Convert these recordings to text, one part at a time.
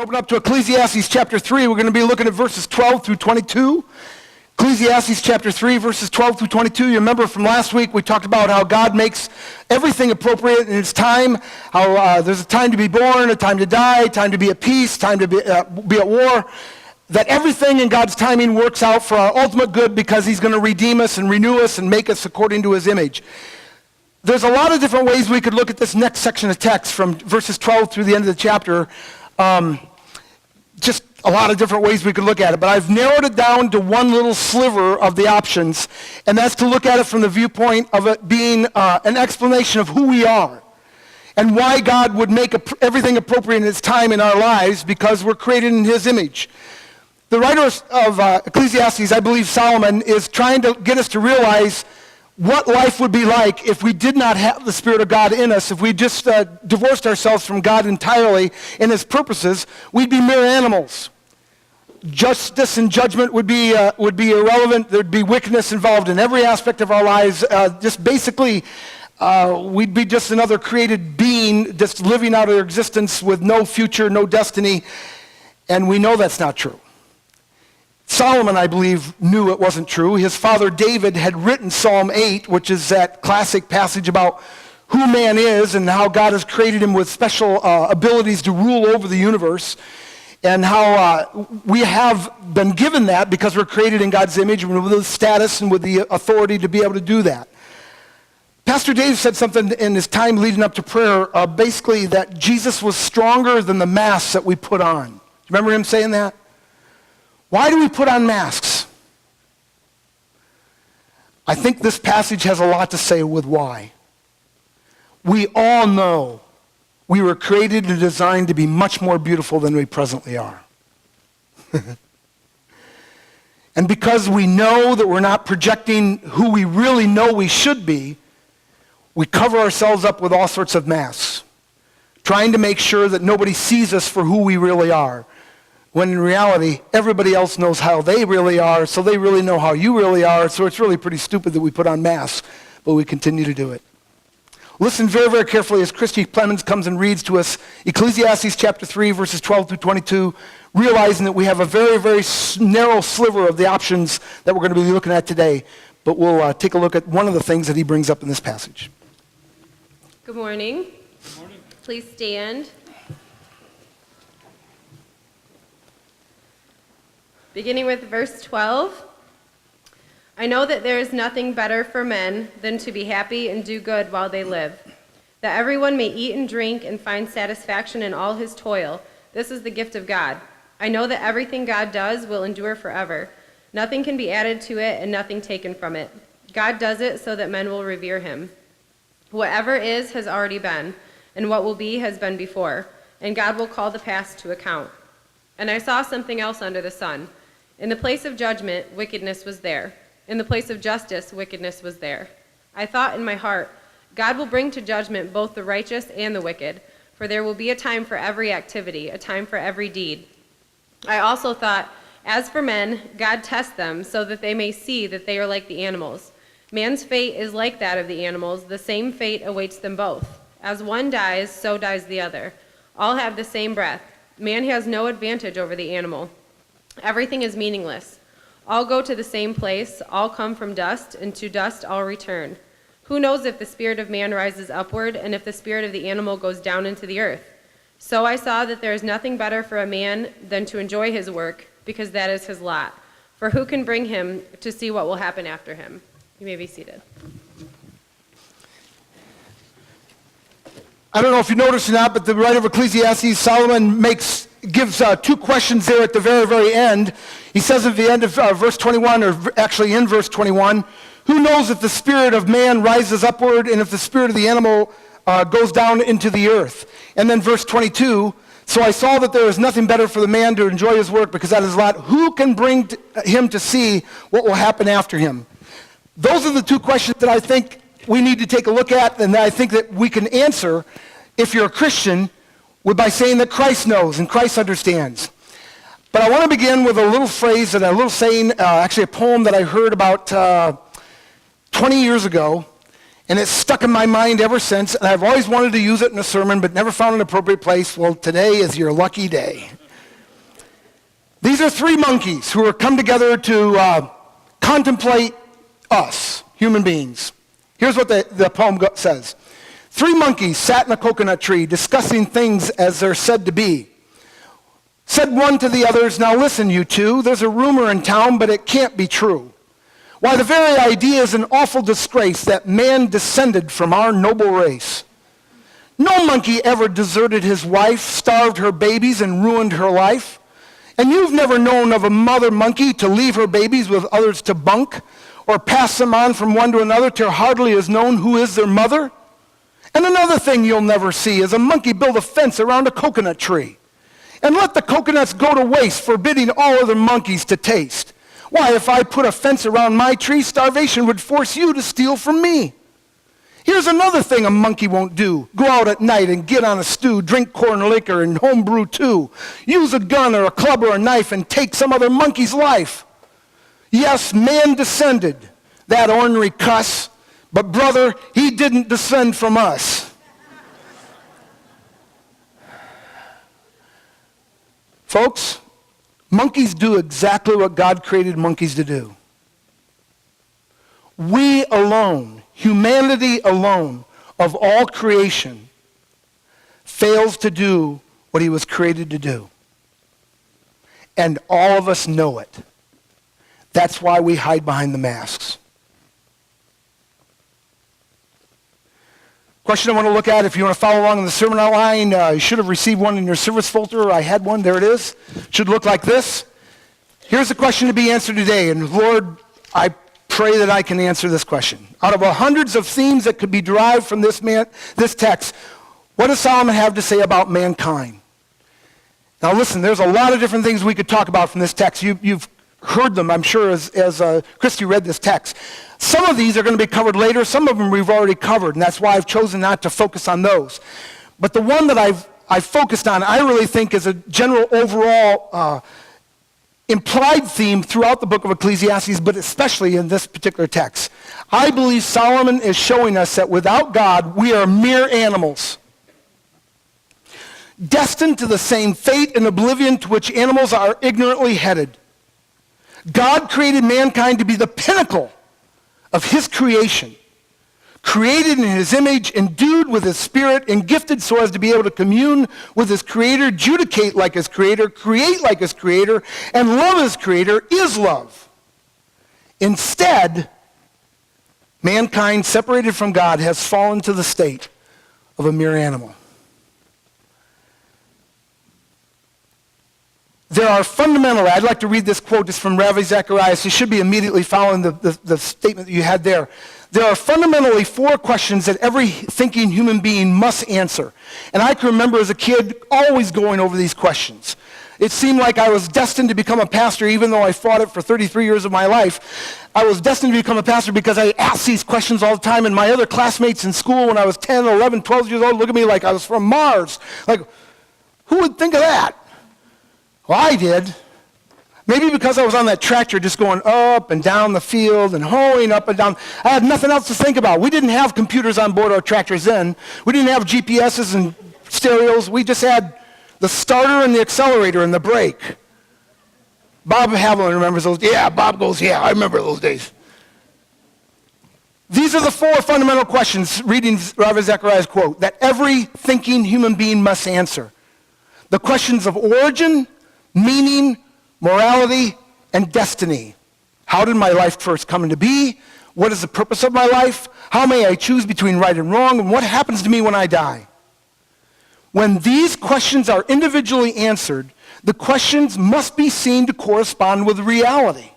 Open up to Ecclesiastes chapter 3. We're going to be looking at verses 12 through 22. Ecclesiastes chapter 3, verses 12 through 22. You remember from last week we talked about how God makes everything appropriate in its time, how there's a time to be born, a time to die, time to be at peace, time to be at war, that everything in God's timing works out for our ultimate good because he's going to redeem us and renew us and make us according to his image. There's a lot of different ways we could look at this next section of text from verses 12 through the end of the chapter. Just a lot of different ways we could look at it, but I've narrowed it down to one little sliver of the options, and that's to look at it from the viewpoint of it being an explanation of who we are and why God would make everything appropriate in its time in our lives because we're created in his image. The writer of Ecclesiastes, I believe Solomon, is trying to get us to realize what life would be like if we did not have the Spirit of God in us, if we just divorced ourselves from God entirely and his purposes. We'd be mere animals. Justice and judgment would be irrelevant. There'd be wickedness involved in every aspect of our lives. Just basically, we'd be just another created being just living out our existence with no future, no destiny, and we know that's not true. Solomon, I believe, knew it wasn't true. His father David had written Psalm 8, which is that classic passage about who man is and how God has created him with special abilities to rule over the universe, and how we have been given that because we're created in God's image with the status and with the authority to be able to do that. Pastor Dave said something in his time leading up to prayer, basically that Jesus was stronger than the masks that we put on. Do you remember him saying that? Why do we put on masks? I think this passage has a lot to say with why. We all know we were created and designed to be much more beautiful than we presently are. And because we know that we're not projecting who we really know we should be, we cover ourselves up with all sorts of masks, trying to make sure that nobody sees us for who we really are. When in reality, everybody else knows how they really are, so they really know how you really are, so it's really pretty stupid that we put on masks, but we continue to do it. Listen very, very carefully as Christy Clemens comes and reads to us Ecclesiastes chapter 3, verses 12 through 22, realizing that we have a very, very narrow sliver of the options that we're going to be looking at today, but we'll take a look at one of the things that he brings up in this passage. Good morning. Good morning. Please stand. Beginning with verse 12, I know that there is nothing better for men than to be happy and do good while they live, that everyone may eat and drink and find satisfaction in all his toil. This is the gift of God. I know that everything God does will endure forever. Nothing can be added to it and nothing taken from it. God does it so that men will revere him. Whatever is has already been, and what will be has been before, and God will call the past to account. And I saw something else under the sun. In the place of judgment, wickedness was there. In the place of justice, wickedness was there. I thought in my heart, God will bring to judgment both the righteous and the wicked, for there will be a time for every activity, a time for every deed. I also thought, as for men, God tests them so that they may see that they are like the animals. Man's fate is like that of the animals. The same fate awaits them both. As one dies, so dies the other. All have the same breath. Man has no advantage over the animal. Everything is meaningless. All go to the same place, all come from dust, and to dust all return. Who knows if the spirit of man rises upward, and if the spirit of the animal goes down into the earth? So I saw that there is nothing better for a man than to enjoy his work, because that is his lot. For who can bring him to see what will happen after him? You may be seated. I don't know if you noticed or not, but the writer of Ecclesiastes, Solomon, gives two questions there at the very, very end. He says at the end of verse 21, or actually in verse 21, who knows if the spirit of man rises upward and if the spirit of the animal goes down into the earth? And then verse 22, so I saw that there is nothing better for the man to enjoy his work because that is lot. Who can bring him to see what will happen after him? Those are the two questions that I think we need to take a look at, and I think that we can answer if you're a Christian by saying that Christ knows and Christ understands. But I want to begin with a little phrase and a little saying, actually a poem that I heard about 20 years ago, and it's stuck in my mind ever since, and I've always wanted to use it in a sermon but never found an appropriate place. Well, today is your lucky day. These are three monkeys who have come together to contemplate us, human beings. Here's what the poem says. Three monkeys sat in a coconut tree discussing things as they're said to be. Said one to the others, now listen, you two, there's a rumor in town, but it can't be true. Why, the very idea is an awful disgrace that man descended from our noble race. No monkey ever deserted his wife, starved her babies, and ruined her life. And you've never known of a mother monkey to leave her babies with others to bunk, or pass them on from one to another till hardly is known who is their mother. And another thing you'll never see is a monkey build a fence around a coconut tree and let the coconuts go to waste, forbidding all other monkeys to taste. Why, if I put a fence around my tree, starvation would force you to steal from me. Here's another thing a monkey won't do. Go out at night and get on a stew, drink corn liquor and homebrew too. Use a gun or a club or a knife and take some other monkey's life. Yes, man descended, that ornery cuss, but brother, he didn't descend from us. Folks, monkeys do exactly what God created monkeys to do. We alone, humanity alone, of all creation, fails to do what he was created to do. And all of us know it. That's why we hide behind the masks. Question I want to look at, if you want to follow along in the sermon outline, you should have received one in your service folder. I had one. There it is. It should look like this. Here's the question to be answered today. And Lord, I pray that I can answer this question. Out of hundreds of themes that could be derived from this text, what does Solomon have to say about mankind? Now listen, there's a lot of different things we could talk about from this text. You've heard them, I'm sure, as Christy read this text. Some of these are going to be covered later. Some of them we've already covered, and that's why I've chosen not to focus on those. But the one that I've focused on, I really think is a general overall implied theme throughout the book of Ecclesiastes, but especially in this particular text. I believe Solomon is showing us that without God, we are mere animals, destined to the same fate and oblivion to which animals are ignorantly headed. God created mankind to be the pinnacle of his creation, created in his image, endued with his spirit, and gifted so as to be able to commune with his creator, judicate like his creator, create like his creator, and love his creator is love. Instead, mankind separated from God has fallen to the state of a mere animal. There are fundamentally, I'd like to read this quote just from Ravi Zacharias. It should be immediately following the statement that you had there. There are fundamentally four questions that every thinking human being must answer. And I can remember as a kid always going over these questions. It seemed like I was destined to become a pastor, even though I fought it for 33 years of my life. I was destined to become a pastor because I asked these questions all the time, and my other classmates in school when I was 10, 11, 12 years old look at me like I was from Mars. Like, who would think of that? Well, I did. Maybe because I was on that tractor just going up and down the field and hoeing up and down. I had nothing else to think about. We didn't have computers on board our tractors then. We didn't have GPSs and stereos. We just had the starter and the accelerator and the brake. Bob Haviland remembers those. Yeah, Bob goes, yeah, I remember those days. These are the four fundamental questions, reading Ravi Zacharias' quote, that every thinking human being must answer. The questions of origin, meaning, morality, and destiny. How did my life first come into be? What is the purpose of my life? How may I choose between right and wrong? And what happens to me when I die? When these questions are individually answered, the questions must be seen to correspond with reality.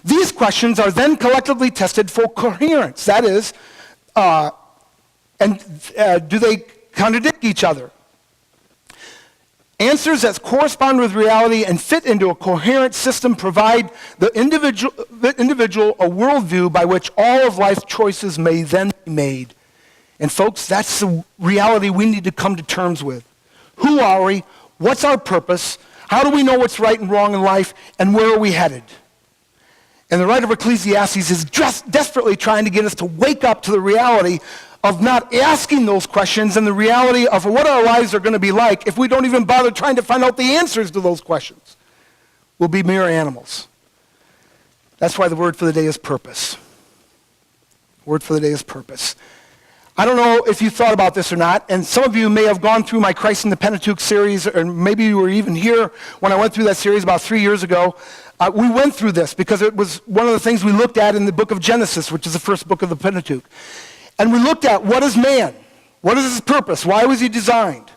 These questions are then collectively tested for coherence. That is, do they contradict each other? Answers that correspond with reality and fit into a coherent system provide the individual a worldview by which all of life's choices may then be made. And folks, that's the reality we need to come to terms with. Who are we? What's our purpose? How do we know what's right and wrong in life? And where are we headed? And the writer of Ecclesiastes is just desperately trying to get us to wake up to the reality of not asking those questions and the reality of what our lives are going to be like if we don't even bother trying to find out the answers to those questions. will be mere animals. That's why the word for the day is purpose. Word for the day is purpose. I don't know if you thought about this or not, and some of you may have gone through my Christ in the Pentateuch series, or maybe you were even here when I went through that series about 3 years ago. We went through this because it was one of the things we looked at in the book of Genesis, which is the first book of the Pentateuch. And we looked at, what is man? What is his purpose? Why was he designed?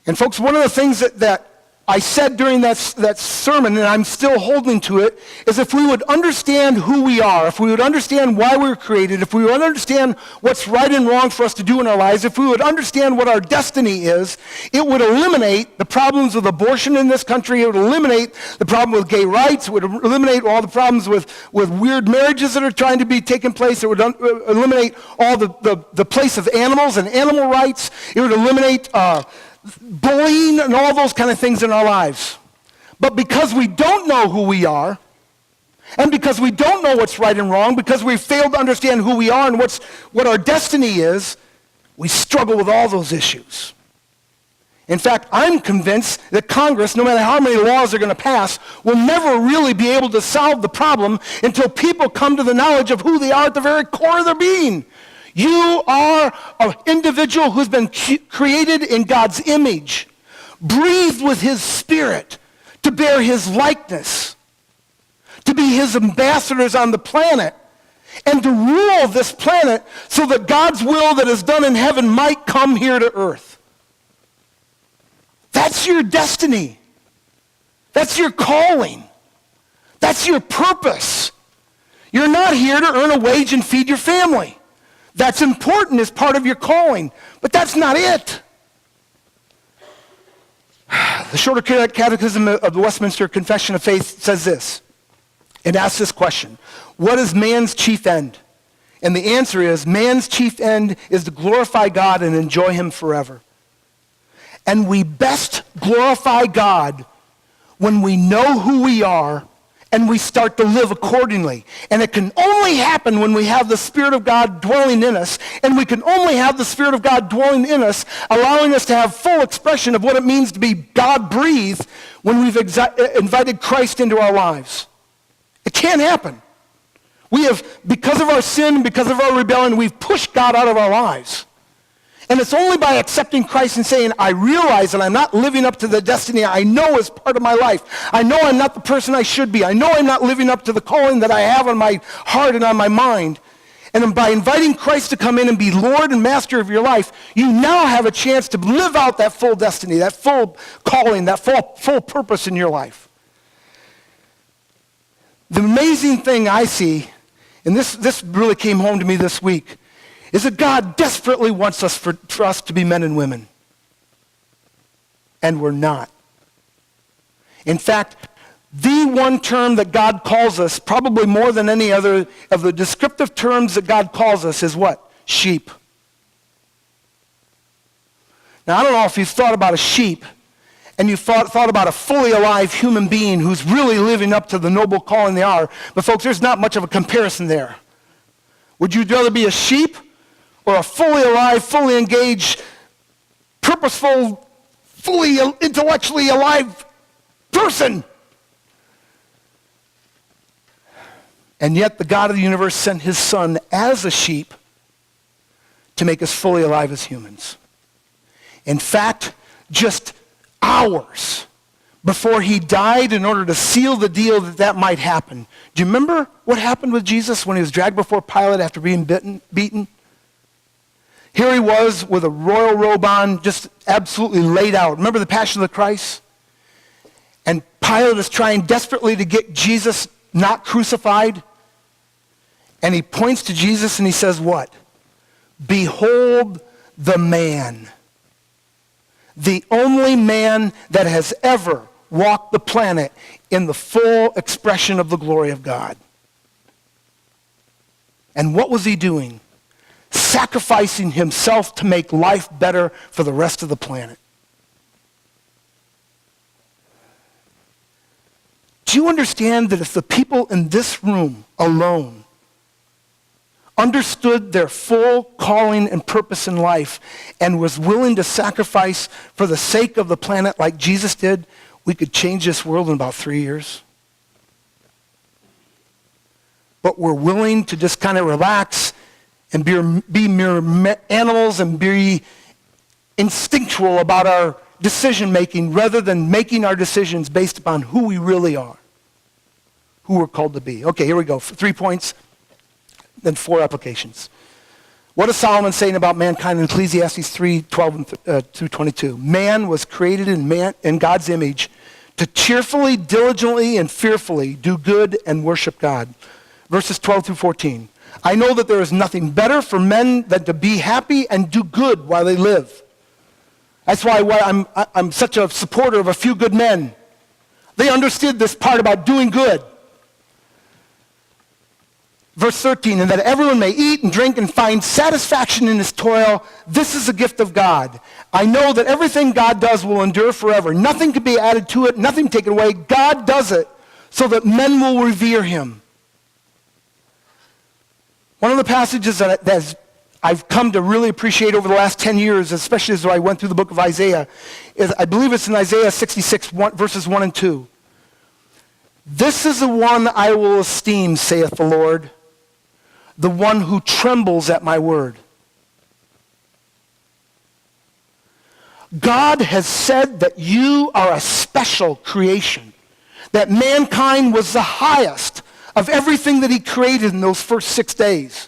And folks, one of the things that I said during that sermon, and I'm still holding to it, is if we would understand who we are, if we would understand why we were created, if we would understand what's right and wrong for us to do in our lives, if we would understand what our destiny is, it would eliminate the problems with abortion in this country. It would eliminate the problem with gay rights. It would eliminate all the problems with weird marriages that are trying to be taking place. It would eliminate all the place of animals and animal rights. It would eliminate bullying and all those kind of things in our lives. But because we don't know who we are, and because we don't know what's right and wrong, because we failed to understand who we are and what our destiny is, we struggle with all those issues. In fact, I'm convinced that Congress, no matter how many laws they're going to pass, will never really be able to solve the problem until people come to the knowledge of who they are at the very core of their being. You are an individual who's been created in God's image, breathed with his spirit to bear his likeness, to be his ambassadors on the planet, and to rule this planet so that God's will that is done in heaven might come here to earth. That's your destiny. That's your calling. That's your purpose. You're not here to earn a wage and feed your family. That's important as part of your calling, but that's not it. The Shorter Catechism of the Westminster Confession of Faith says this. It asks this question: what is man's chief end? And the answer is, man's chief end is to glorify God and enjoy him forever. And we best glorify God when we know who we are and we start to live accordingly. And it can only happen when we have the Spirit of God dwelling in us. And we can only have the Spirit of God dwelling in us, allowing us to have full expression of what it means to be God-breathed when we've invited Christ into our lives. It can't happen. We have, because of our sin, because of our rebellion, we've pushed God out of our lives. And it's only by accepting Christ and saying, I realize that I'm not living up to the destiny I know is part of my life. I know I'm not the person I should be. I know I'm not living up to the calling that I have on my heart and on my mind. And by inviting Christ to come in and be Lord and Master of your life, you now have a chance to live out that full destiny, that full calling, that full purpose in your life. The amazing thing I see, and this really came home to me this week, is that God desperately wants us for us to be men and women. And we're not. In fact, the one term that God calls us, probably more than any other of the descriptive terms that God calls us, is what? Sheep. Now, I don't know if you've thought about a sheep and you've thought about a fully alive human being who's really living up to the noble calling they are, but folks, there's not much of a comparison there. Would you rather be a sheep or a fully alive, fully engaged, purposeful, fully intellectually alive person? And yet the God of the universe sent his son as a sheep to make us fully alive as humans. In fact, just hours before he died in order to seal the deal that might happen. Do you remember what happened with Jesus when he was dragged before Pilate after being beaten? Here he was with a royal robe on, just absolutely laid out. Remember the Passion of the Christ? And Pilate is trying desperately to get Jesus not crucified. And he points to Jesus and he says what? Behold the man. The only man that has ever walked the planet in the full expression of the glory of God. And what was he doing? Sacrificing himself to make life better for the rest of the planet. Do you understand that if the people in this room alone understood their full calling and purpose in life and was willing to sacrifice for the sake of the planet like Jesus did, we could change this world in about 3 years. But we're willing to just kind of relax and be mere animals and be instinctual about our decision making rather than making our decisions based upon who we really are, who we're called to be. Okay, here we go. 3 points, then 4 applications. What is Solomon saying about mankind in Ecclesiastes 3:12 through 22? Man was created in God's image to cheerfully, diligently, and fearfully do good and worship God. Verses 12 through 14. I know that there is nothing better for men than to be happy and do good while they live. That's why I'm such a supporter of a few good men. They understood this part about doing good. Verse 13, and that everyone may eat and drink and find satisfaction in his toil. This is a gift of God. I know that everything God does will endure forever. Nothing can be added to it, nothing taken away. God does it so that men will revere him. One of the passages that I've come to really appreciate over the last 10 years, especially as I went through the book of Isaiah, is I believe it's in Isaiah 66, verses 1 and 2. This is the one I will esteem, saith the Lord, the one who trembles at my word. God has said that you are a special creation, that mankind was the highest of everything that he created in those first 6 days.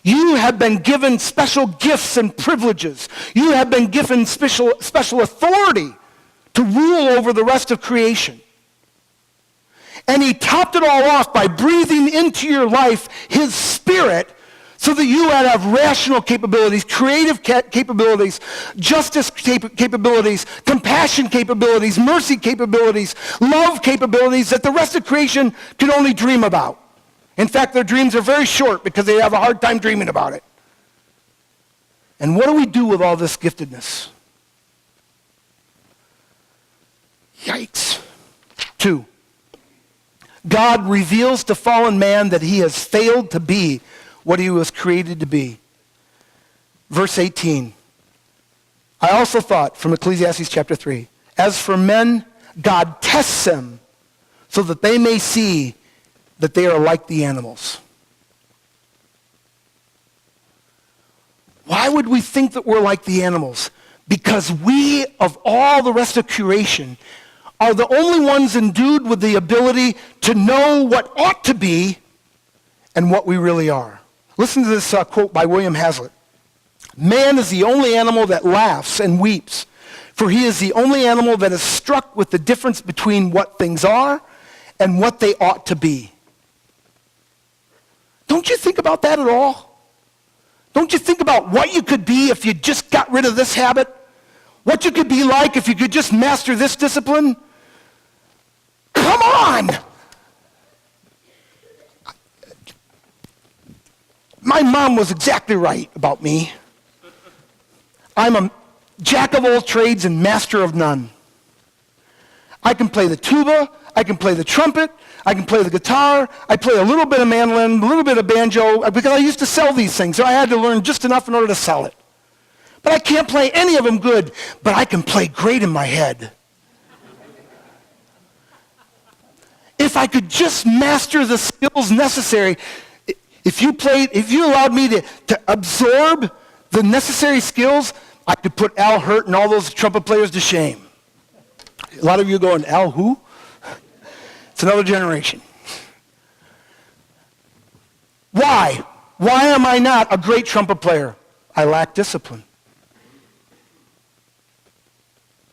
You have been given special gifts and privileges. You have been given special authority to rule over the rest of creation. And he topped it all off by breathing into your life his spirit so that you would have rational capabilities, creative capabilities, justice capabilities, compassion capabilities, mercy capabilities, love capabilities that the rest of creation can only dream about. In fact, their dreams are very short because they have a hard time dreaming about it. And what do we do with all this giftedness? Yikes. 2, God reveals to fallen man that he has failed to be what he was created to be. Verse 18. I also thought from Ecclesiastes chapter 3, as for men, God tests them so that they may see that they are like the animals. Why would we think that we're like the animals? Because we, of all the rest of creation, are the only ones endued with the ability to know what ought to be and what we really are. Listen to this quote by William Hazlitt. Man is the only animal that laughs and weeps, for he is the only animal that is struck with the difference between what things are and what they ought to be. Don't you think about that at all? Don't you think about what you could be if you just got rid of this habit? What you could be like if you could just master this discipline? Come on! My mom was exactly right about me. I'm a jack of all trades and master of none. I can play the tuba, I can play the trumpet, I can play the guitar, I play a little bit of mandolin, a little bit of banjo, because I used to sell these things, so I had to learn just enough in order to sell it. But I can't play any of them good, but I can play great in my head. If I could just master the skills necessary, if you allowed me to absorb the necessary skills, I could put Al Hurt and all those trumpet players to shame. A lot of you are going, Al who? It's another generation. Why? Why am I not a great trumpet player? I lack discipline.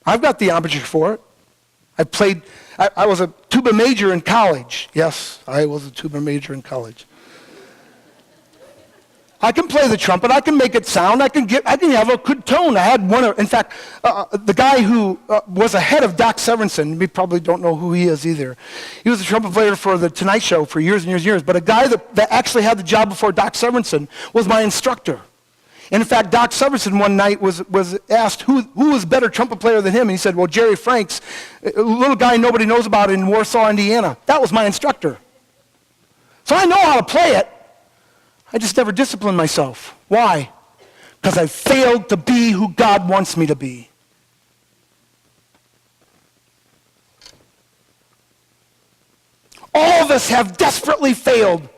I've got the embouchure for it. I was a tuba major in college. Yes, I was a tuba major in college. I can play the trumpet. I can make it sound. I can have a good tone. I had in fact, the guy who was ahead of Doc Severinsen, you probably don't know who he is either. He was a trumpet player for The Tonight Show for years and years and years. But a guy that actually had the job before Doc Severinsen was my instructor. And in fact, Doc Severinsen one night was asked who was a better trumpet player than him. And he said, well, Jerry Franks, a little guy nobody knows about in Warsaw, Indiana. That was my instructor. So I know how to play it. I just never disciplined myself. Why? Because I failed to be who God wants me to be. All of us have desperately failed.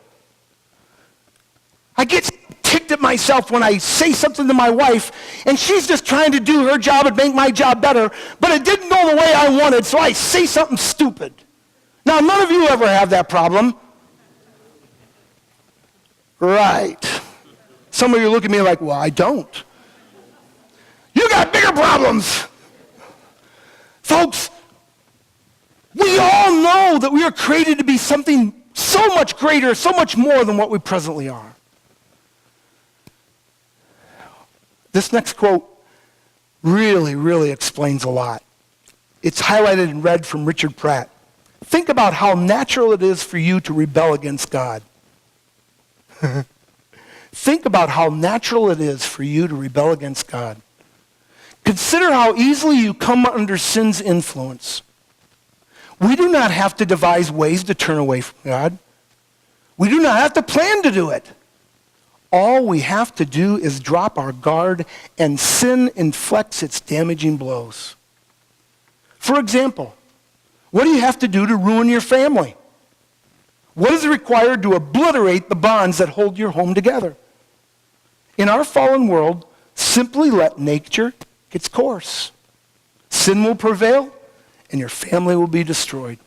I get ticked at myself when I say something to my wife, and she's just trying to do her job and make my job better, but it didn't go the way I wanted, so I say something stupid. Now, none of you ever have that problem. Right. Some of you look at me like, well, I don't. You got bigger problems. Folks, we all know that we are created to be something so much greater, so much more than what we presently are. This next quote really, really explains a lot. It's highlighted in red from Richard Pratt. Think about how natural it is for you to rebel against God. Think about how natural it is for you to rebel against God. Consider how easily you come under sin's influence. We do not have to devise ways to turn away from God. We do not have to plan to do it. All we have to do is drop our guard, and sin inflicts its damaging blows. For example, what do you have to do to ruin your family? What is required to obliterate the bonds that hold your home together? In our fallen world, simply let nature take its course. Sin will prevail, and your family will be destroyed.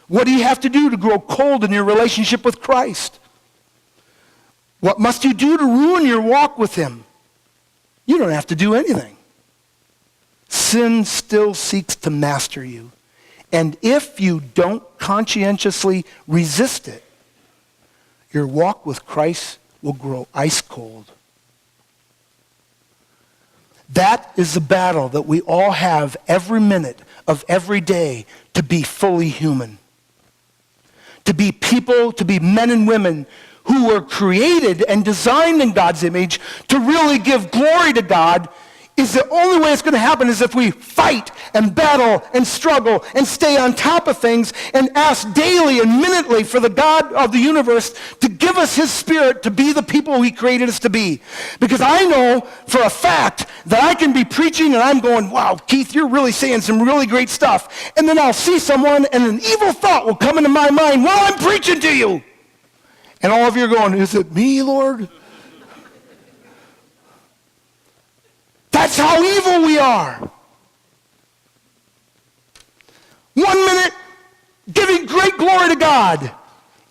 What do you have to do to grow cold in your relationship with Christ? What must you do to ruin your walk with him? You don't have to do anything. Sin still seeks to master you. And if you don't conscientiously resist it, your walk with Christ will grow ice cold. That is the battle that we all have every minute of every day, to be fully human. To be people, to be men and women who were created and designed in God's image to really give glory to God. Is the only way it's going to happen is if we fight and battle and struggle and stay on top of things and ask daily and minutely for the God of the universe to give us his spirit to be the people he created us to be. Because I know for a fact that I can be preaching and I'm going, wow, Keith, you're really saying some really great stuff. And then I'll see someone and an evil thought will come into my mind while I'm preaching to you. And all of you are going, is it me, Lord? That's how evil we are. 1 minute giving great glory to God,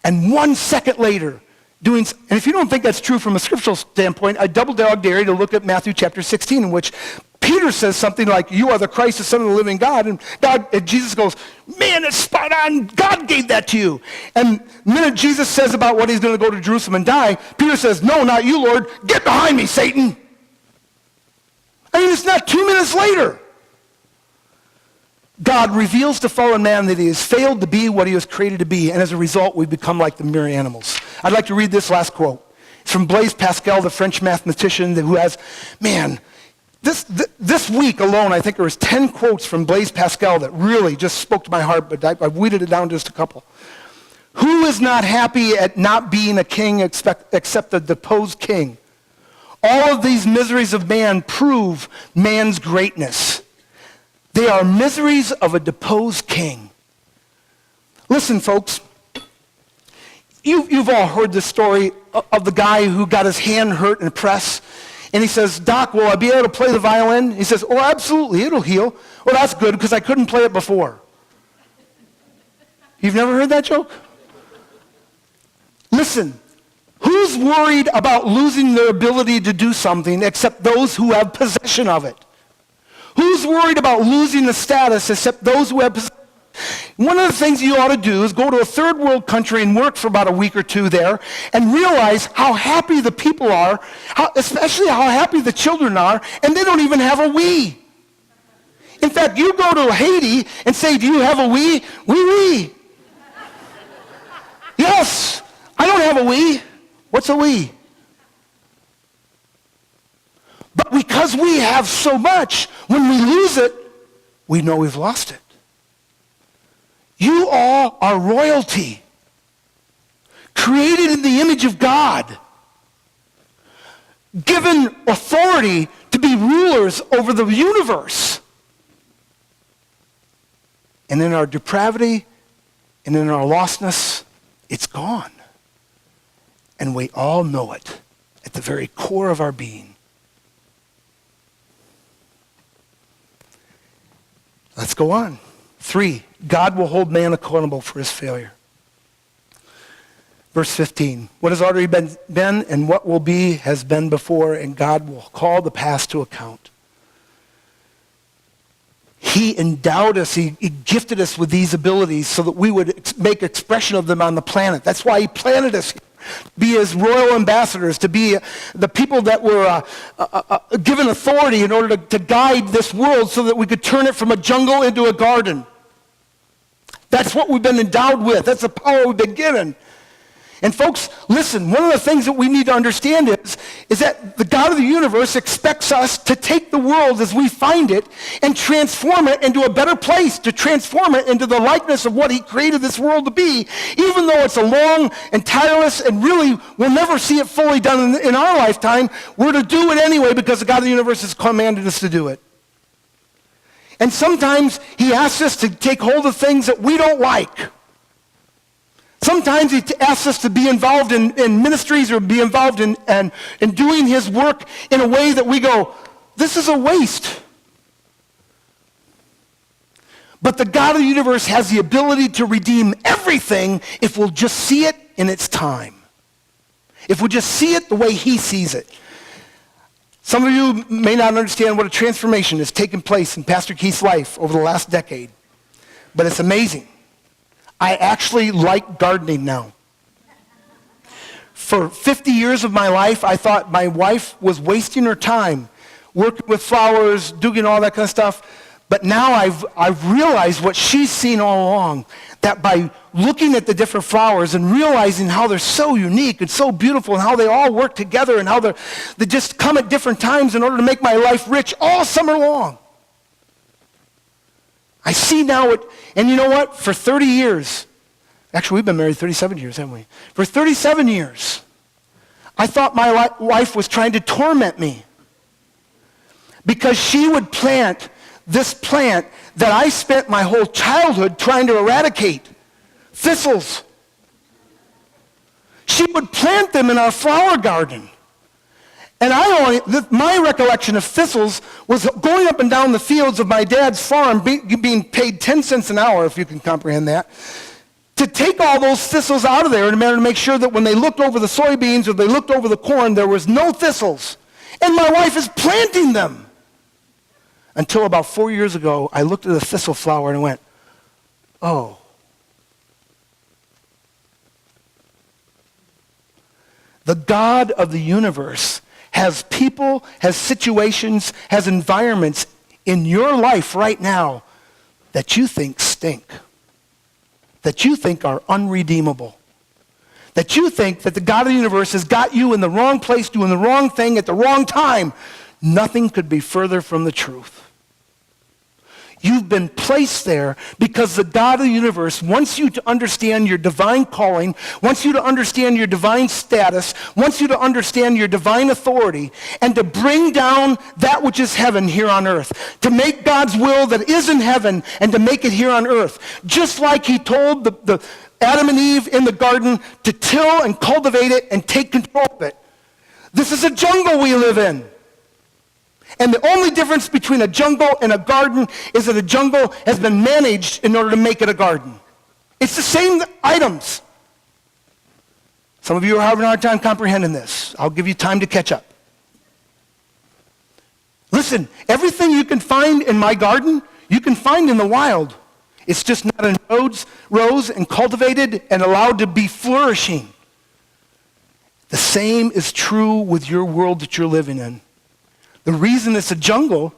and 1 second later doing, and if you don't think that's true from a scriptural standpoint, I double dog dare you to look at Matthew chapter 16, in which Peter says something like, you are the Christ, the Son of the living God. And Jesus goes, man, it's spot on. God gave that to you. And the minute Jesus says about what he's going to go to Jerusalem and die, Peter says, no, not you, Lord. Get behind me, Satan. I mean, it's not 2 minutes later. God reveals to fallen man that he has failed to be what he was created to be, and as a result, we become like the mere animals. I'd like to read this last quote. It's from Blaise Pascal, the French mathematician, who has, man, this week alone, I think there was 10 quotes from Blaise Pascal that really just spoke to my heart, but I've weeded it down to just a couple. Who is not happy at not being a king except the deposed king? All of these miseries of man prove man's greatness. They are miseries of a deposed king. Listen, folks, you've all heard the story of the guy who got his hand hurt in a press, and he says, Doc, will I be able to play the violin? He says, oh, absolutely, it'll heal. Well, that's good, because I couldn't play it before. You've never heard that joke? Listen. Who's worried about losing their ability to do something except those who have possession of it? Who's worried about losing the status except those who have possession? One of the things you ought to do is go to a third world country and work for about a week or two there and realize how happy the people are, especially how happy the children are, and they don't even have a Wii. In fact, you go to Haiti and say, do you have a Wii? Oui. Yes, I don't have a Wii. What's a we? But because we have so much, when we lose it, we know we've lost it. You all are royalty, created in the image of God, given authority to be rulers over the universe. And in our depravity And in our lostness, it's gone. And we all know it at the very core of our being. Let's go on. 3, God will hold man accountable for his failure. Verse 15, what has already been and what will be has been before, and God will call the past to account. He endowed us, he gifted us with these abilities so that we would make expression of them on the planet. That's why he planted us here, to be his royal ambassadors, to be the people that were given authority in order to guide this world so that we could turn it from a jungle into a garden. That's what we've been endowed with. That's the power we've been given. And folks, listen, one of the things that we need to understand is that the God of the universe expects us to take the world as we find it and transform it into a better place, to transform it into the likeness of what he created this world to be, even though it's a long and tireless and really we'll never see it fully done in our lifetime. We're to do it anyway because the God of the universe has commanded us to do it. And sometimes he asks us to take hold of things that we don't like. Sometimes he asks us to be involved in ministries or be involved in doing his work in a way that we go, this is a waste. But the God of the universe has the ability to redeem everything if we'll just see it in its time. If we'll just see it the way he sees it. Some of you may not understand what a transformation has taken place in Pastor Keith's life over the last decade, but it's amazing. I actually like gardening now. For 50 years of my life, I thought my wife was wasting her time working with flowers, doing all that kind of stuff. But now I've realized what she's seen all along, that by looking at the different flowers and realizing how they're so unique and so beautiful and how they all work together and how they just come at different times in order to make my life rich all summer long. I see now it, and you know what? For 30 years, actually we've been married 37 years, haven't we? For 37 years, I thought my wife was trying to torment me because she would plant this plant that I spent my whole childhood trying to eradicate, thistles. She would plant them in our flower garden. And my recollection of thistles was going up and down the fields of my dad's farm, being paid 10 cents an hour, if you can comprehend that, to take all those thistles out of there in order to make sure that when they looked over the soybeans or they looked over the corn, there was no thistles. And my wife is planting them. Until about 4 years ago, I looked at a thistle flower and I went, oh. The God of the universe has people, has situations, has environments in your life right now that you think stink, that you think are unredeemable, that you think that the God of the universe has got you in the wrong place doing the wrong thing at the wrong time. Nothing could be further from the truth. You've been placed there because the God of the universe wants you to understand your divine calling, wants you to understand your divine status, wants you to understand your divine authority, and to bring down that which is heaven here on earth, to make God's will that is in heaven and to make it here on earth. Just like he told the Adam and Eve in the garden to till and cultivate it and take control of it. This is a jungle we live in. And the only difference between a jungle and a garden is that a jungle has been managed in order to make it a garden. It's the same items. Some of you are having a hard time comprehending this. I'll give you time to catch up. Listen, everything you can find in my garden, you can find in the wild. It's just not in rows and cultivated and allowed to be flourishing. The same is true with your world that you're living in. The reason it's a jungle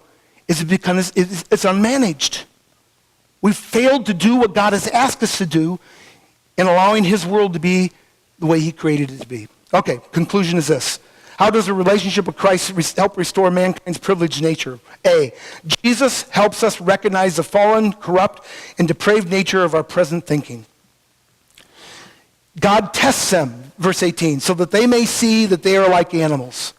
is because it's unmanaged. We've failed to do what God has asked us to do in allowing his world to be the way he created it to be. Okay, conclusion is this. How does a relationship with Christ help restore mankind's privileged nature? A, Jesus helps us recognize the fallen, corrupt, and depraved nature of our present thinking. God tests them, verse 18, so that they may see that they are like animals.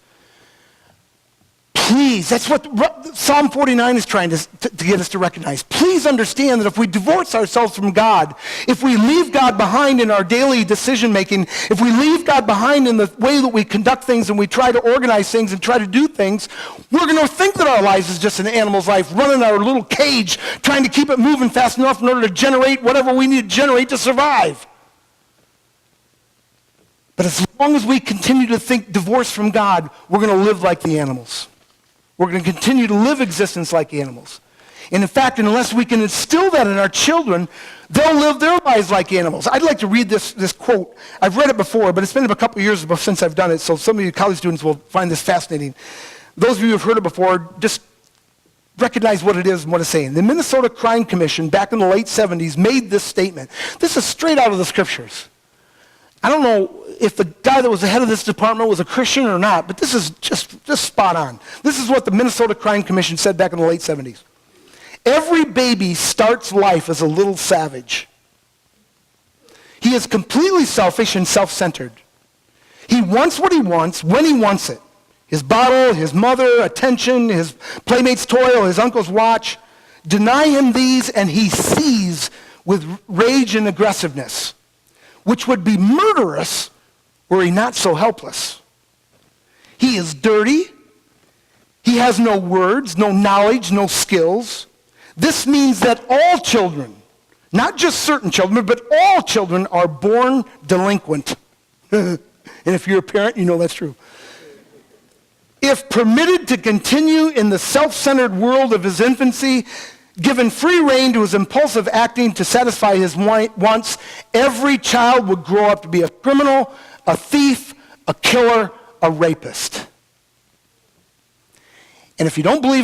Please, that's what Psalm 49 is trying to get us to recognize. Please understand that if we divorce ourselves from God, if we leave God behind in our daily decision making, if we leave God behind in the way that we conduct things and we try to organize things and try to do things, we're going to think that our lives is just an animal's life, running our little cage, trying to keep it moving fast enough in order to generate whatever we need to generate to survive. But as long as we continue to think divorce from God, we're going to live like the animals. We're going to continue to live existence like animals. And in fact, unless we can instill that in our children, they'll live their lives like animals. I'd like to read this quote. I've read it before, but it's been a couple of years since I've done it, so some of you college students will find this fascinating. Those of you who have heard it before, just recognize what it is and what it's saying. The Minnesota Crime Commission, back in the late 70s, made this statement. This is straight out of the scriptures. I don't know if the guy that was the head of this department was a Christian or not, but this is just spot on. This is what the Minnesota Crime Commission said back in the late 70s. Every baby starts life as a little savage. He is completely selfish and self-centered. He wants what he wants when he wants it. His bottle, his mother, attention, his playmate's toy, or his uncle's watch. Deny him these and he sees with rage and aggressiveness, which would be murderous were he not so helpless. He is dirty. He has no words, no knowledge, no skills. This means that all children, not just certain children, but all children are born delinquent. And if you're a parent, you know that's true. If permitted to continue in the self-centered world of his infancy, given free rein to his impulsive acting to satisfy his wants, every child would grow up to be a criminal, a thief, a killer, a rapist. And if you don't believe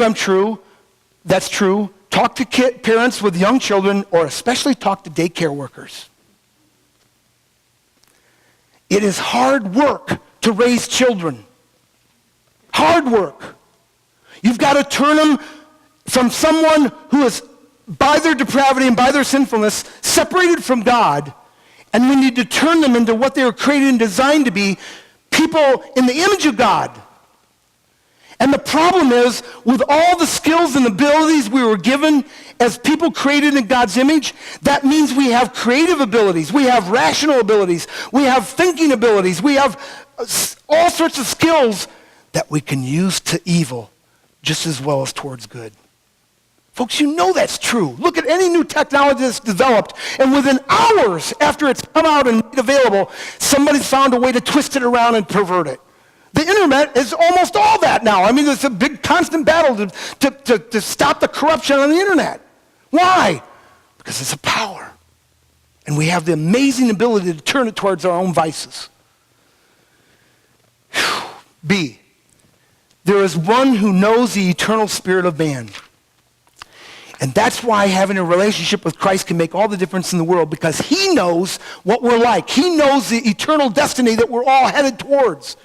that's true, talk to parents with young children, or especially talk to daycare workers. It is hard work to raise children. Hard work. You've got to turn them from someone who is, by their depravity and by their sinfulness, separated from God, and we need to turn them into what they were created and designed to be, people in the image of God. And the problem is, with all the skills and abilities we were given as people created in God's image, that means we have creative abilities, we have rational abilities, we have thinking abilities, we have all sorts of skills that we can use to evil just as well as towards good. Folks, you know that's true. Look at any new technology that's developed, and within hours after it's come out and made available, somebody's found a way to twist it around and pervert it. The internet is almost all that now. I mean, there's a big constant battle to stop the corruption on the internet. Why? Because it's a power. And we have the amazing ability to turn it towards our own vices. B, there is one who knows the eternal spirit of man. And that's why having a relationship with Christ can make all the difference in the world, because he knows what we're like. He knows the eternal destiny that we're all headed towards.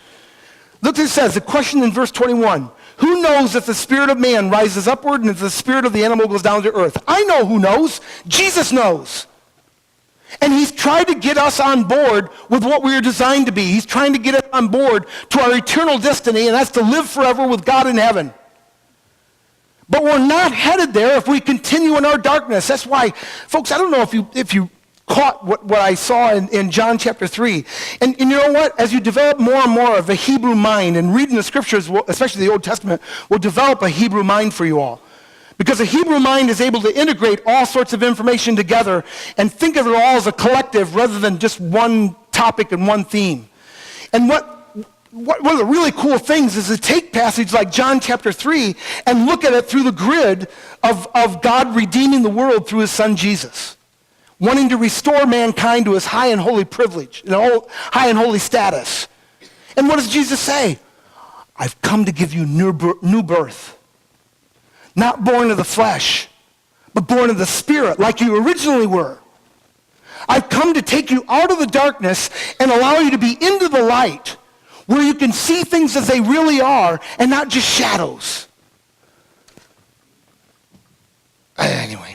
Look what it says, the question in verse 21. Who knows if the spirit of man rises upward and if the spirit of the animal goes down to earth? I know who knows. Jesus knows. And he's tried to get us on board with what we were designed to be. He's trying to get us on board to our eternal destiny, and that's to live forever with God in heaven. But we're not headed there if we continue in our darkness. That's why, folks, I don't know if you caught what I saw in John chapter 3. And you know what? As you develop more and more of a Hebrew mind, and reading the scriptures, especially the Old Testament, will develop a Hebrew mind for you all. Because a Hebrew mind is able to integrate all sorts of information together and think of it all as a collective rather than just one topic and one theme. And one of the really cool things is to take passage like John chapter 3 and look at it through the grid of God redeeming the world through his son Jesus, wanting to restore mankind to his high and holy privilege, high and holy status. And what does Jesus say? I've come to give you new birth. Not born of the flesh, but born of the Spirit, like you originally were. I've come to take you out of the darkness and allow you to be into the light, where you can see things as they really are and not just shadows. Anyway,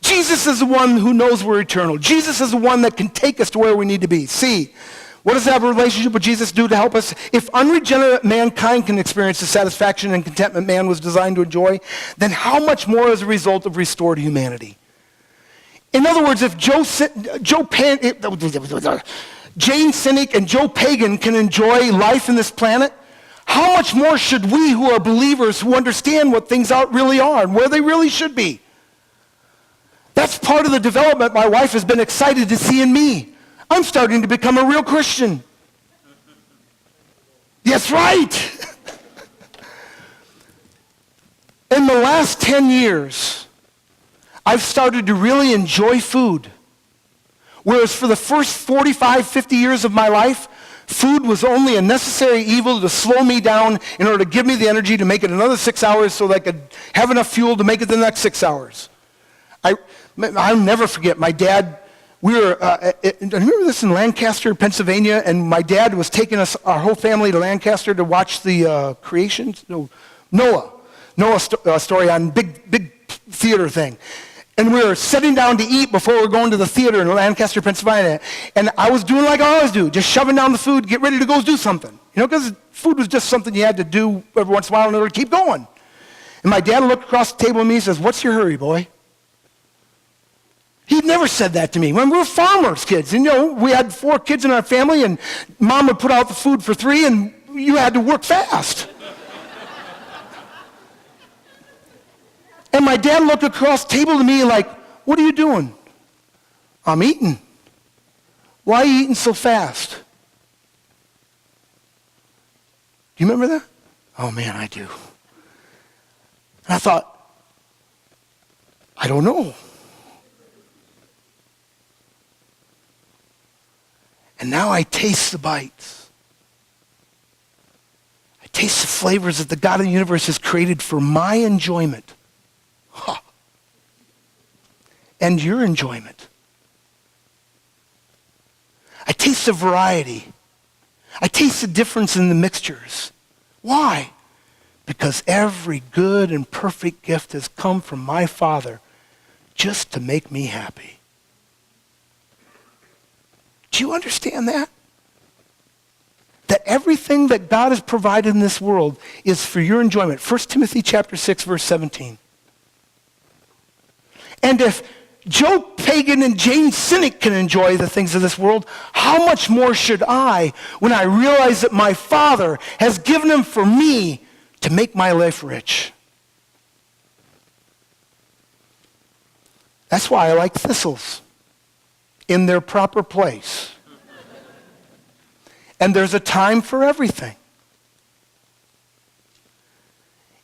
Jesus is the one who knows we're eternal. Jesus is the one that can take us to where we need to be. See, What does that have a relationship with Jesus do to help us? If unregenerate mankind can experience the satisfaction and contentment man was designed to enjoy, then how much more as a result of restored humanity? In other words, if Jane Cynic and Joe Pagan can enjoy life in this planet, how much more should we who are believers, who understand what things really are and where they really should be? That's part of the development my wife has been excited to see in me. I'm starting to become a real Christian. That's right. In the last 10 years, I've started to really enjoy food. Whereas for the first 45, 50 years of my life, food was only a necessary evil to slow me down in order to give me the energy to make it another 6 hours so that I could have enough fuel to make it the next 6 hours. I'll never forget, my dad, I remember this in Lancaster, Pennsylvania, and my dad was taking us, our whole family, to Lancaster to watch the Noah story on big theater thing. And we were sitting down to eat before we were going to the theater in Lancaster, Pennsylvania. And I was doing like I always do, just shoving down the food, get ready to go do something. You know, because food was just something you had to do every once in a while in order to keep going. And my dad looked across the table at me and says, "What's your hurry, boy?" He'd never said that to me. When we were farmers' kids, and, you know, we had 4 kids in our family, and Mom would put out the food for 3, and you had to work fast. And my dad looked across the table to me like, "What are you doing?" "I'm eating." "Why are you eating so fast?" Do you remember that? Oh, man, I do. And I thought, I don't know. And now I taste the bites. I taste the flavors that the God of the universe has created for my enjoyment. Huh. And your enjoyment. I taste the variety. I taste the difference in the mixtures. Why? Because every good and perfect gift has come from my Father just to make me happy. Do you understand that? That everything that God has provided in this world is for your enjoyment. 1 Timothy chapter 6, verse 17. And if Joe Pagan and Jane Cynic can enjoy the things of this world, how much more should I when I realize that my Father has given them for me to make my life rich? That's why I like thistles in their proper place. And there's a time for everything.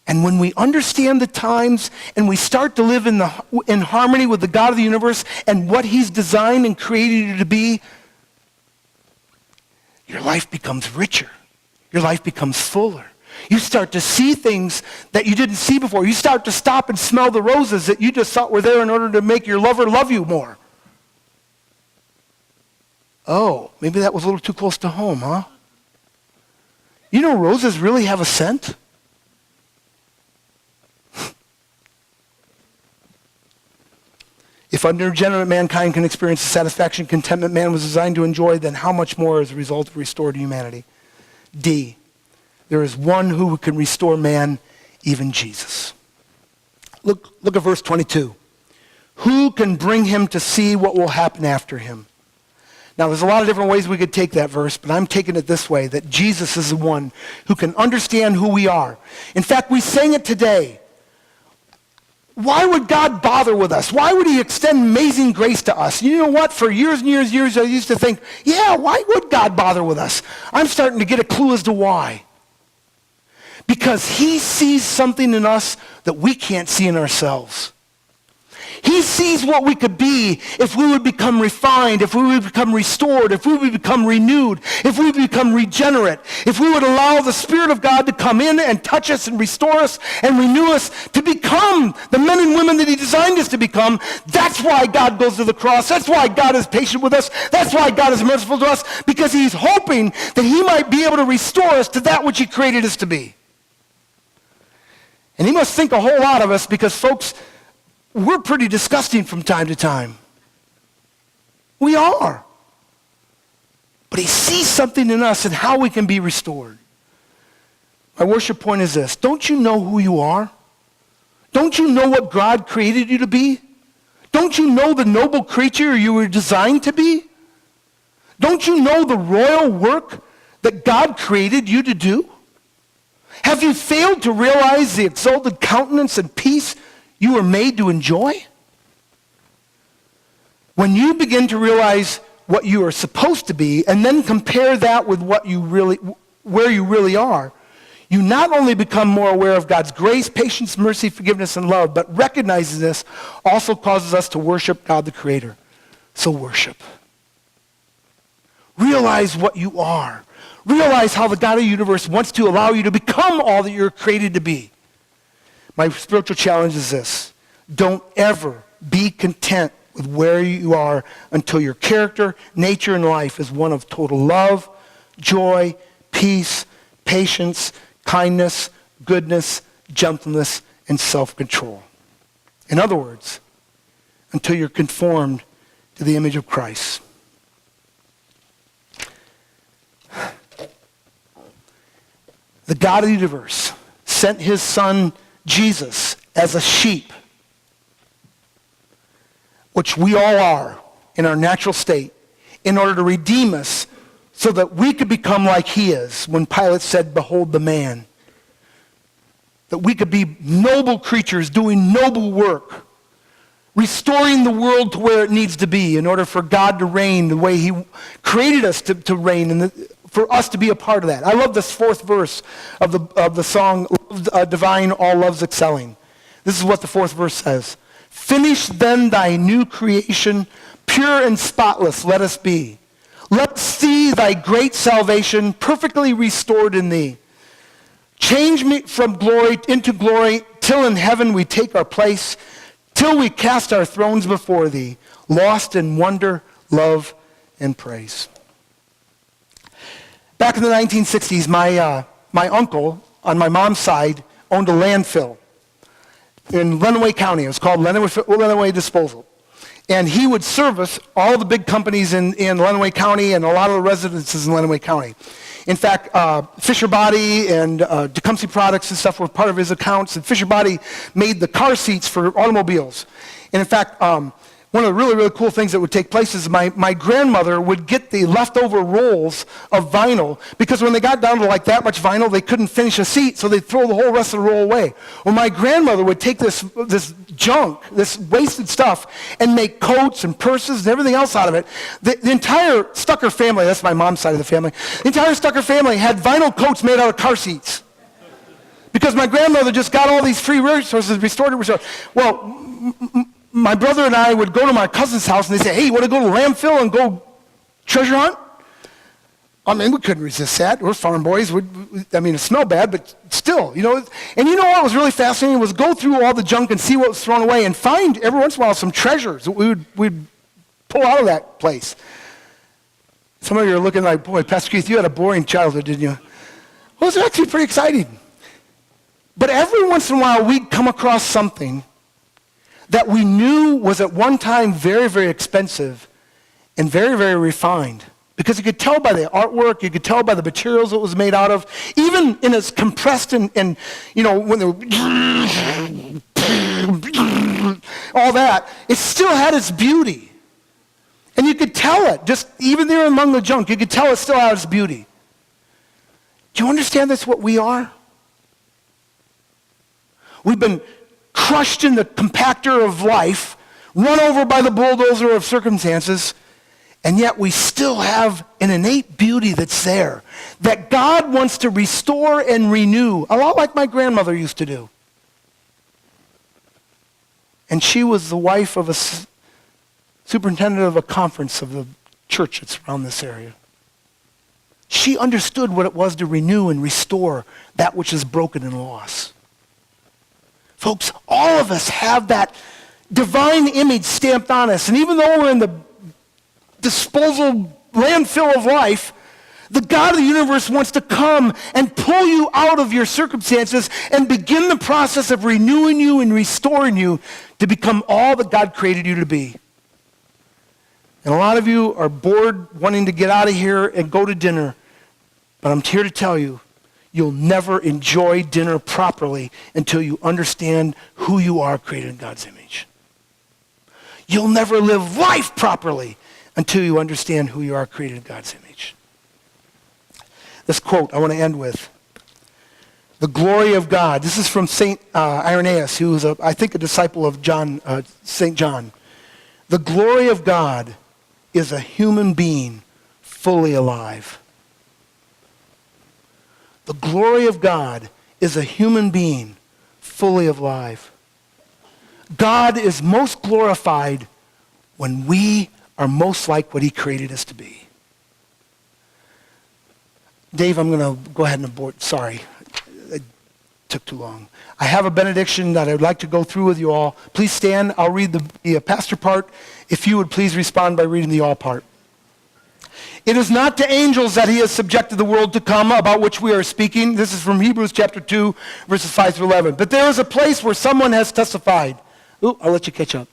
And when we understand the times and we start to live in harmony with the God of the universe and what he's designed and created you to be, your life becomes richer. Your life becomes fuller. You start to see things that you didn't see before. You start to stop and smell the roses that you just thought were there in order to make your lover love you more. Oh, maybe that was a little too close to home, huh? You know roses really have a scent? If unregenerate mankind can experience the satisfaction contentment man was designed to enjoy, then how much more as a result of restored humanity? D, there is one who can restore man, even Jesus. Look at verse 22. Who can bring him to see what will happen after him? Now, there's a lot of different ways we could take that verse, but I'm taking it this way, that Jesus is the one who can understand who we are. In fact, we sang it today. Why would God bother with us? Why would he extend amazing grace to us? You know what? For years and years and years, I used to think, yeah, why would God bother with us? I'm starting to get a clue as to why. Because he sees something in us that we can't see in ourselves. He sees what we could be if we would become refined, if we would become restored, if we would become renewed, if we would become regenerate, if we would allow the Spirit of God to come in and touch us and restore us and renew us to become the men and women that he designed us to become. That's why God goes to the cross. That's why God is patient with us. That's why God is merciful to us, because he's hoping that he might be able to restore us to that which he created us to be. And he must think a whole lot of us because, folks, we're pretty disgusting from time to time. We are. But he sees something in us and how we can be restored. My worship point is this. Don't you know who you are? Don't you know what God created you to be? Don't you know the noble creature you were designed to be? Don't you know the royal work that God created you to do? Have you failed to realize the exalted countenance and peace you were made to enjoy? When you begin to realize what you are supposed to be and then compare that with where you really are, you not only become more aware of God's grace, patience, mercy, forgiveness, and love, but recognizing this also causes us to worship God the Creator. So worship. Realize what you are. Realize how the God of the universe wants to allow you to become all that you're created to be. My spiritual challenge is this. Don't ever be content with where you are until your character, nature, and life is one of total love, joy, peace, patience, kindness, goodness, gentleness, and self-control. In other words, until you're conformed to the image of Christ. The God of the universe sent his son Jesus as a sheep, which we all are in our natural state, in order to redeem us so that we could become like he is when Pilate said, "Behold the man." That we could be noble creatures doing noble work, restoring the world to where it needs to be in order for God to reign the way he created us to reign and for us to be a part of that. I love this fourth verse of the song, Divine, All Loves Excelling. This is what the fourth verse says. Finish then thy new creation, pure and spotless let us be. Let us see thy great salvation perfectly restored in thee. Change me from glory into glory, till in heaven we take our place, till we cast our thrones before thee, lost in wonder, love, and praise. Back in the 1960s, my uncle on my mom's side owned a landfill in Lenawee County. It was called Lenawee Disposal. And he would service all the big companies in Lenawee County and a lot of the residences in Lenawee County. In fact, Fisher Body and Tecumseh Products and stuff were part of his accounts. And Fisher Body made the car seats for automobiles. And in fact, one of the really, really cool things that would take place is my grandmother would get the leftover rolls of vinyl because when they got down to like that much vinyl, they couldn't finish a seat, so they'd throw the whole rest of the roll away. Well, my grandmother would take this junk, this wasted stuff, and make coats and purses and everything else out of it. The entire Stucker family, that's my mom's side of the family, the entire Stucker family had vinyl coats made out of car seats. Because my grandmother just got all these free resources, restored it, restored. Well, my brother and I would go to my cousin's house and they'd say, "Hey, you want to go to landfill and go treasure hunt?" I mean, we couldn't resist that. We're farm boys. It smelled bad, but still, And you know what was really fascinating was go through all the junk and see what was thrown away and find every once in a while some treasures that we'd pull out of that place. Some of you are looking like, "Boy, Pastor Keith, you had a boring childhood, didn't you?" Well, it was actually pretty exciting. But every once in a while, we'd come across something that we knew was at one time very, very expensive and very, very refined. Because you could tell by the artwork, you could tell by the materials it was made out of, even in its compressed and when they were all that, it still had its beauty. And you could tell it, just even there among the junk, you could tell it still had its beauty. Do you understand that's what we are? We've been crushed in the compactor of life, run over by the bulldozer of circumstances, and yet we still have an innate beauty that's there, that God wants to restore and renew, a lot like my grandmother used to do. And she was the wife of a superintendent of a conference of the church that's around this area. She understood what it was to renew and restore that which is broken and lost. Folks, all of us have that divine image stamped on us. And even though we're in the disposal landfill of life, the God of the universe wants to come and pull you out of your circumstances and begin the process of renewing you and restoring you to become all that God created you to be. And a lot of you are bored, wanting to get out of here and go to dinner. But I'm here to tell you, you'll never enjoy dinner properly until you understand who you are created in God's image. You'll never live life properly until you understand who you are created in God's image. This quote I want to end with. The glory of God. This is from St. Irenaeus, who was, I think, a disciple of St. John. The glory of God is a human being fully alive. The glory of God is a human being fully alive. God is most glorified when we are most like what he created us to be. Dave, I'm going to go ahead and abort. Sorry, it took too long. I have a benediction that I would like to go through with you all. Please stand. I'll read the pastor part. If you would please respond by reading the all part. It is not to angels that he has subjected the world to come, about which we are speaking. This is from Hebrews chapter 2, verses 5 through 11. But there is a place where someone has testified. Ooh, I'll let you catch up.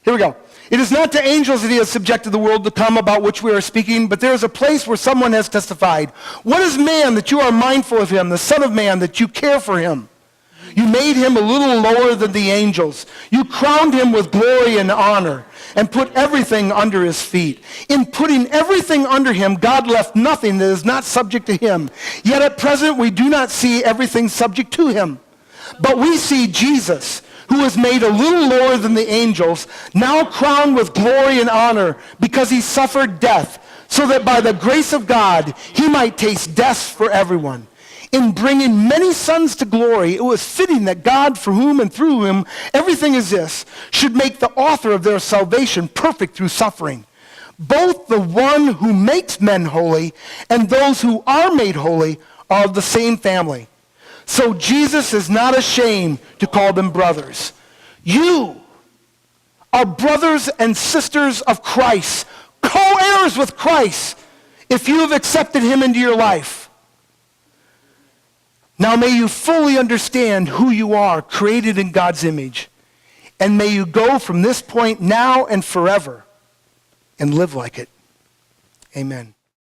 Here we go. It is not to angels that he has subjected the world to come, about which we are speaking, but there is a place where someone has testified. What is man that you are mindful of him, the Son of Man that you care for him? You made him a little lower than the angels. You crowned him with glory and honor and put everything under his feet. In putting everything under him, God left nothing that is not subject to him. Yet at present we do not see everything subject to him. But we see Jesus, who was made a little lower than the angels, now crowned with glory and honor because he suffered death, so that by the grace of God he might taste death for everyone. In bringing many sons to glory, it was fitting that God, for whom and through whom everything exists, should make the author of their salvation perfect through suffering. Both the one who makes men holy and those who are made holy are of the same family. So Jesus is not ashamed to call them brothers. You are brothers and sisters of Christ, co-heirs with Christ, if you have accepted him into your life. Now may you fully understand who you are, created in God's image, and may you go from this point now and forever and live like it. Amen.